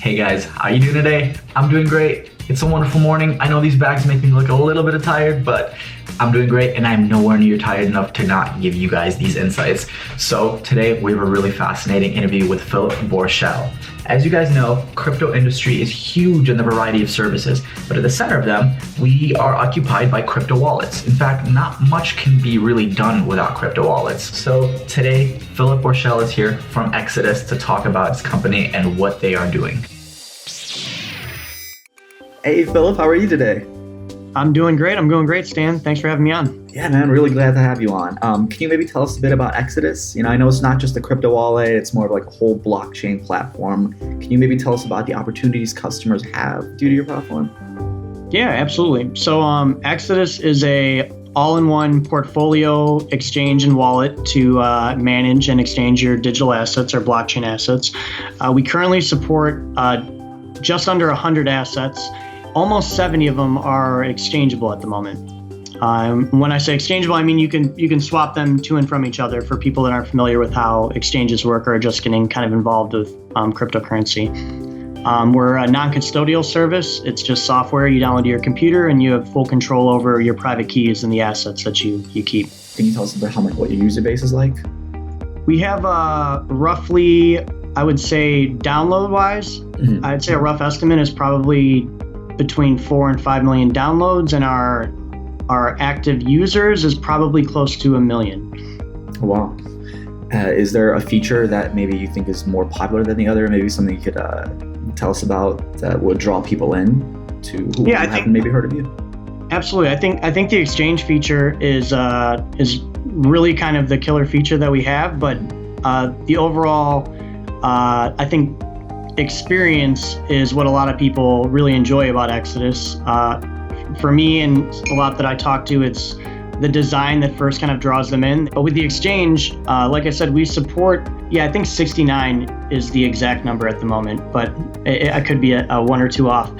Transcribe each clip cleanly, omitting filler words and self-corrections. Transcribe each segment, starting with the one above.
Hey guys, how you doing today? I'm doing great. It's a wonderful morning. I know these bags make me look a little bit tired, but I'm doing great and I'm nowhere near tired enough to not give you guys these insights. So today we have a really fascinating interview with Philip Borshell. As you guys know, crypto industry is huge in the variety of services, but at the center of them, we are occupied by crypto wallets. In fact, not much can be really done without crypto wallets. So today, Philip Borshell is here from Exrates to talk about his company and what they are doing. Hey Philip, how are you today? I'm doing great. I'm going great, Stan. Thanks for having me on. Yeah, man, really glad to have you on. Can you maybe tell us a bit about Exrates? I know it's not just a crypto wallet, it's more of like a whole blockchain platform. Can you maybe tell us about the opportunities customers have due to your platform? Yeah, absolutely. So Exrates is a all-in-one portfolio exchange and wallet to manage and exchange your digital assets or blockchain assets. We currently support just under 100 assets. Almost 70 of them are exchangeable at the moment. When I say exchangeable, I mean you can swap them to and from each other for people that aren't familiar with how exchanges work or are just getting kind of involved with cryptocurrency. We're a non-custodial service. It's just software you download to your computer and you have full control over your private keys and the assets that you keep. Can you tell us about what your user base is like? We have roughly, I would say download-wise, I'd say a rough estimate is probably between 4 and 5 million downloads, and our active users is probably close to 1 million. Wow. Is there a feature that maybe you think is more popular than the other? Maybe something you could tell us about that would draw people in to who haven't maybe heard of you? Absolutely. I think the exchange feature is really kind of the killer feature that we have, but the overall I think experience is what a lot of people really enjoy about Exrates. For me and a lot that I talk to, it's the design that first kind of draws them in. But with the exchange, like I said, we support, I think 69 is the exact number at the moment, but I could be a 1 or 2 off.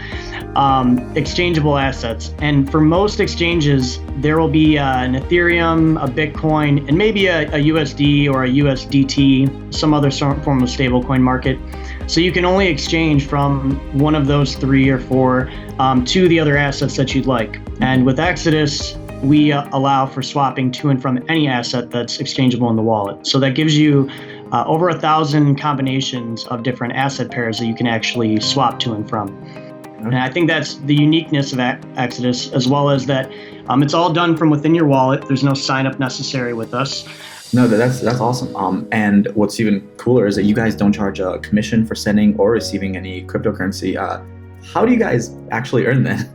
Exchangeable assets. And for most exchanges, there will be an Ethereum, a Bitcoin, and maybe a USD or a USDT, some other form of stablecoin market. So you can only exchange from one of those 3 or 4 to the other assets that you'd like. And with Exrates, we allow for swapping to and from any asset that's exchangeable in the wallet. So that gives you over 1,000 combinations of different asset pairs that you can actually swap to and from. And I think that's the uniqueness of Exrates, as well as that it's all done from within your wallet. There's no sign up necessary with us. No, that's awesome. And what's even cooler is that you guys don't charge a commission for sending or receiving any cryptocurrency. How do you guys actually earn that?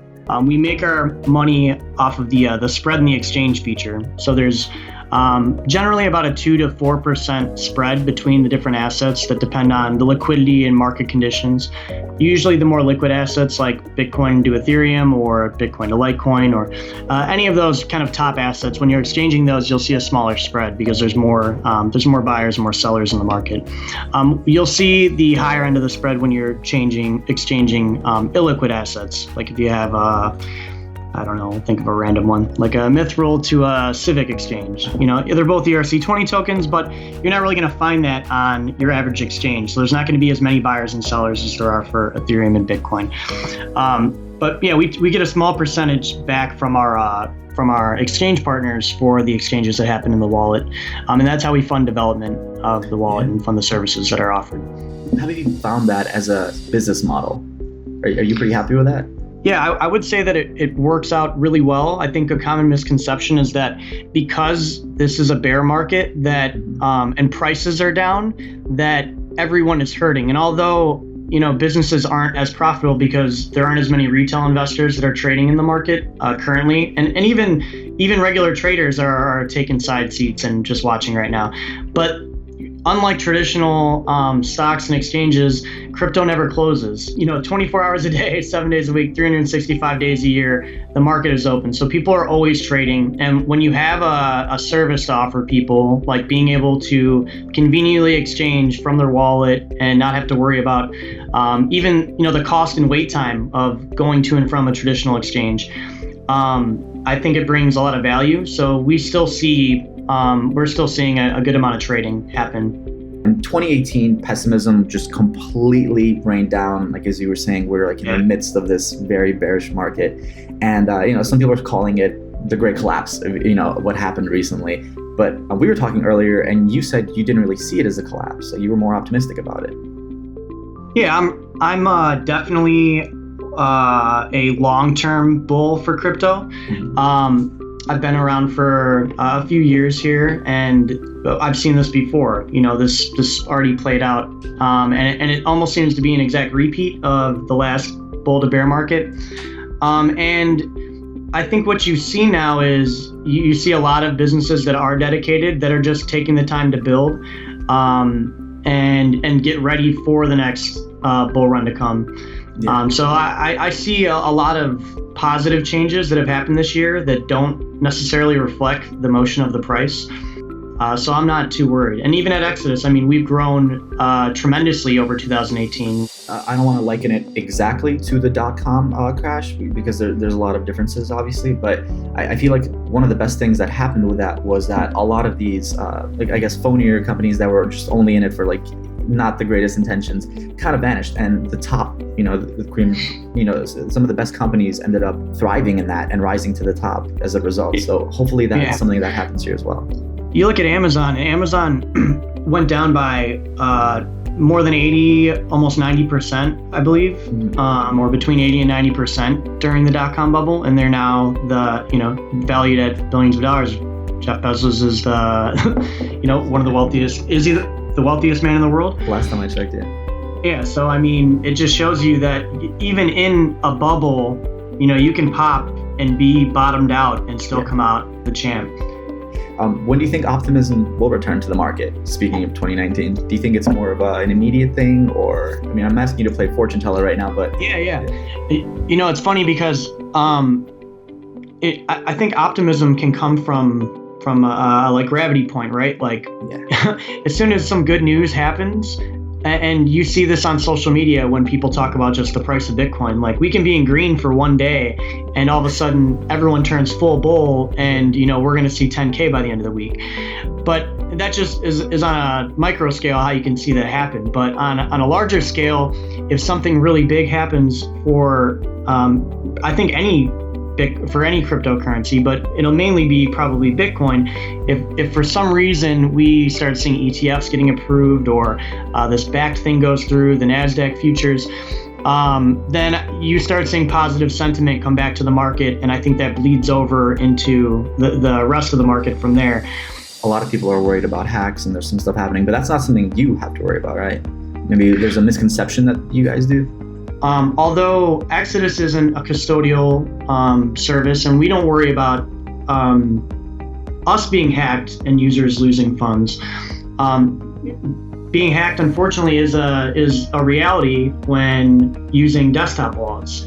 We make our money off of the spread in the exchange feature. So there's generally about a 2 to 4% spread between the different assets that depend on the liquidity and market conditions. Usually the more liquid assets like Bitcoin to Ethereum or Bitcoin to Litecoin or any of those kind of top assets, when you're exchanging those, you'll see a smaller spread because there's more buyers and more sellers in the market. You'll see the higher end of the spread when you're exchanging illiquid assets. Like if you have think of a random one, like a Mithril to a Civic exchange. They're both ERC20 tokens, but you're not really going to find that on your average exchange. So there's not going to be as many buyers and sellers as there are for Ethereum and Bitcoin. But we get a small percentage back from our exchange partners for the exchanges that happen in the wallet. And that's how we fund development of the wallet and fund the services that are offered. How have you found that as a business model? Are you pretty happy with that? Yeah, I would say that it works out really well. I think a common misconception is that because this is a bear market that and prices are down, that everyone is hurting. And although businesses aren't as profitable because there aren't as many retail investors that are trading in the market currently, and even regular traders are taking side seats and just watching right now. But unlike traditional stocks and exchanges, crypto never closes. 24 hours a day, 7 days a week, 365 days a year, the market is open. So people are always trading. And when you have a service to offer people, like being able to conveniently exchange from their wallet and not have to worry about even the cost and wait time of going to and from a traditional exchange, I think it brings a lot of value. So we're still seeing a good amount of trading happen. In 2018, pessimism just completely rained down. Like as you were saying, we're like in the midst of this very bearish market, and some people are calling it the great collapse of what happened recently. But we were talking earlier, and you said you didn't really see it as a collapse. So you were more optimistic about it. Yeah, I'm definitely a long-term bull for crypto. Mm-hmm. I've been around for a few years here, and I've seen this before. This already played out, and it almost seems to be an exact repeat of the last bull to bear market. And I think what you see now is you see a lot of businesses that are dedicated, that are just taking the time to build and get ready for the next bull run to come. Yeah. So I see a lot of positive changes that have happened this year that don't necessarily reflect the motion of the price. So I'm not too worried. And even at Exodus, I mean, we've grown tremendously over 2018. I don't want to liken it exactly to the .com crash because there's a lot of differences, obviously. But I feel like one of the best things that happened with that was that a lot of these, phonier companies that were just only in it for not the greatest intentions kind of vanished, and the top, the cream, some of the best companies ended up thriving in that and rising to the top as a result. So hopefully that's something that happens here as well. You look at Amazon, and Amazon went down by more than 80, almost 90%, I believe, or between 80 and 90% during the .com bubble, and they're now valued at billions of dollars. Jeff Bezos is one of the wealthiest. Is he the wealthiest man in the world? Last time I checked, yeah. Yeah, so I mean, it just shows you that even in a bubble, you can pop and be bottomed out and still come out the champ. When do you think optimism will return to the market? Speaking of 2019, do you think it's more of an immediate thing, or I'm asking you to play fortune teller right now, but yeah. It's funny because I think optimism can come from a gravity point, right? As soon as some good news happens, and you see this on social media when people talk about just the price of Bitcoin, we can be in green for one day and all of a sudden everyone turns full bull, and we're going to see 10K by the end of the week. But that just is on a micro scale how you can see that happen. But on a larger scale, if something really big happens for I think for any cryptocurrency, but it'll mainly be probably Bitcoin. If for some reason we start seeing ETFs getting approved, or this backed thing goes through the NASDAQ futures, then you start seeing positive sentiment come back to the market, and I think that bleeds over into the rest of the market from there. A lot of people are worried about hacks, and there's some stuff happening, but that's not something you have to worry about, right? Maybe there's a misconception that you guys do. Although Exodus isn't a custodial service, and we don't worry about us being hacked and users losing funds. Being hacked, unfortunately, is a reality when using desktop wallets,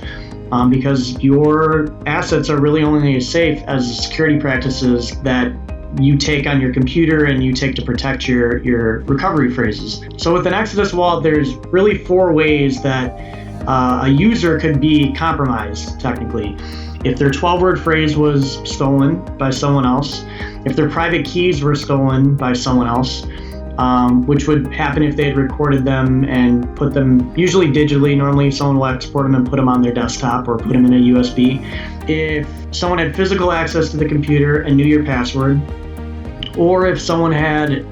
because your assets are really only as safe as the security practices that you take on your computer and you take to protect your recovery phrases. So with an Exodus wallet, there's really 4 ways that a user could be compromised, technically. If their 12-word phrase was stolen by someone else, if their private keys were stolen by someone else, which would happen if they had recorded them and put them, usually digitally, normally someone will export them and put them on their desktop or put them in a USB. If someone had physical access to the computer and knew your password, or if someone had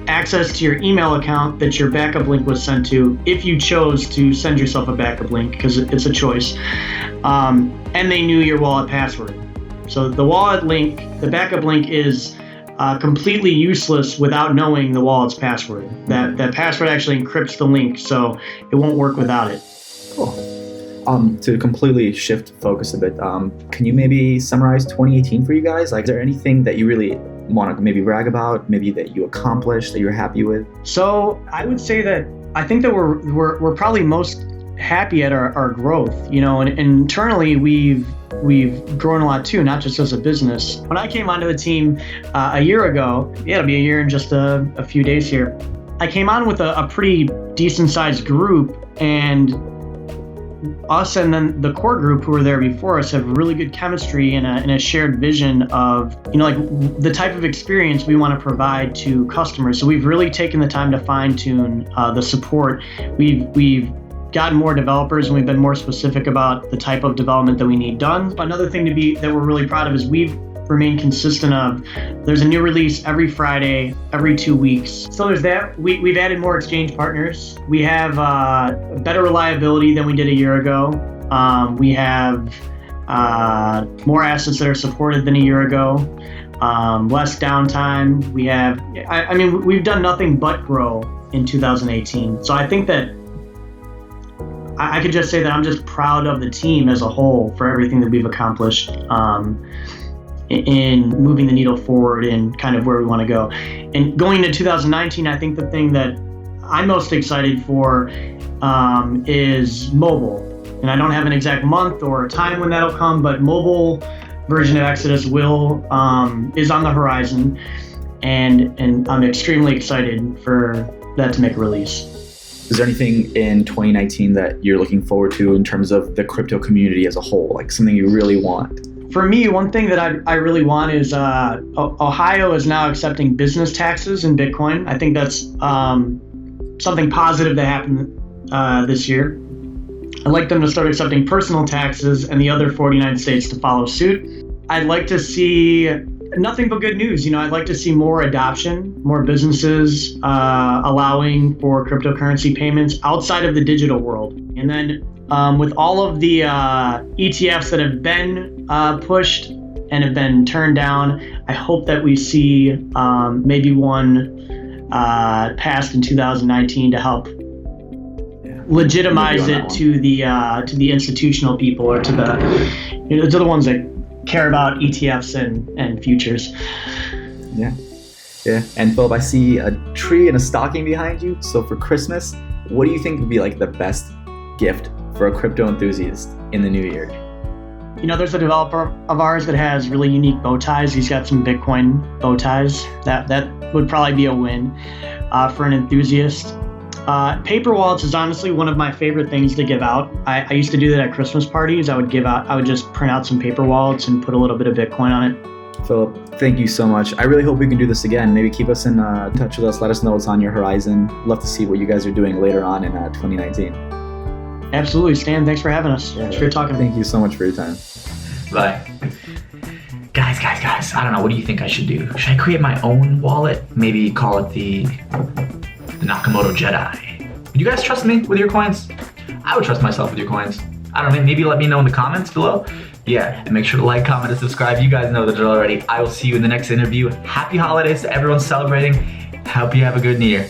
access to your email account that your backup link was sent to, if you chose to send yourself a backup link, because it's a choice, and they knew your wallet password. So the wallet link, the backup link, is completely useless without knowing the wallet's password. That password actually encrypts the link, so it won't work without it. Cool. To completely shift focus a bit, can you maybe summarize 2018 for you guys? Is there anything that you really want to maybe brag about, maybe that you accomplished, that you're happy with? So I would say that I think that we're probably most happy at our growth, and internally we've grown a lot too, not just as a business. When I came onto the team a year ago, it'll be a year in just a few days here, I came on with a pretty decent sized group, and us and then the core group who were there before us have really good chemistry and a shared vision of, like the type of experience we want to provide to customers. So we've really taken the time to fine tune the support. We've gotten more developers and we've been more specific about the type of development that we need done. Another thing that we're really proud of is we've remained consistent of there's a new release every Friday, every 2 weeks. So there's that. We've added more exchange partners. We have better reliability than we did a year ago. We have more assets that are supported than a year ago. Less downtime. We have, we've done nothing but grow in 2018. So I think that I could just say that I'm just proud of the team as a whole for everything that we've accomplished in moving the needle forward and kind of where we want to go. And going into 2019, I think the thing that I'm most excited for is mobile. And I don't have an exact month or time when that'll come, but mobile version of Exodus is on the horizon, and I'm extremely excited for that to make a release. Is there anything in 2019 that you're looking forward to in terms of the crypto community as a whole, like something you really want? For me, one thing that I really want is Ohio is now accepting business taxes in Bitcoin. I think that's something positive that happened this year. I'd like them to start accepting personal taxes and the other 49 states to follow suit. I'd like to see nothing but good news. I'd like to see more adoption, more businesses allowing for cryptocurrency payments outside of the digital world. And then with all of the ETFs that have been pushed and have been turned down, I hope that we see maybe one passed in 2019 to help legitimize it to the institutional people, or to the ones that care about ETFs and futures. Yeah. And Philip, I see a tree and a stocking behind you. So for Christmas, what do you think would be like the best gift for a crypto enthusiast in the new year? There's a developer of ours that has really unique bow ties. He's got some Bitcoin bow ties. That would probably be a win for an enthusiast. Paper wallets is honestly one of my favorite things to give out. I used to do that at Christmas parties. I would just print out some paper wallets and put a little bit of Bitcoin on it. Philip, thank you so much. I really hope we can do this again. Maybe keep us in touch with us. Let us know what's on your horizon. Love to see what you guys are doing later on in 2019. Absolutely, Stan. Thanks for having us. It's great talking. Thank you so much for your time. Bye. Guys, I don't know. What do you think I should do? Should I create my own wallet? Maybe call it the Nakamoto Jedi. Would you guys trust me with your coins? I would trust myself with your coins. I don't know, maybe let me know in the comments below. Yeah, and make sure to like, comment, and subscribe. You guys know the drill already. I will see you in the next interview. Happy holidays to everyone celebrating. Hope you have a good New Year.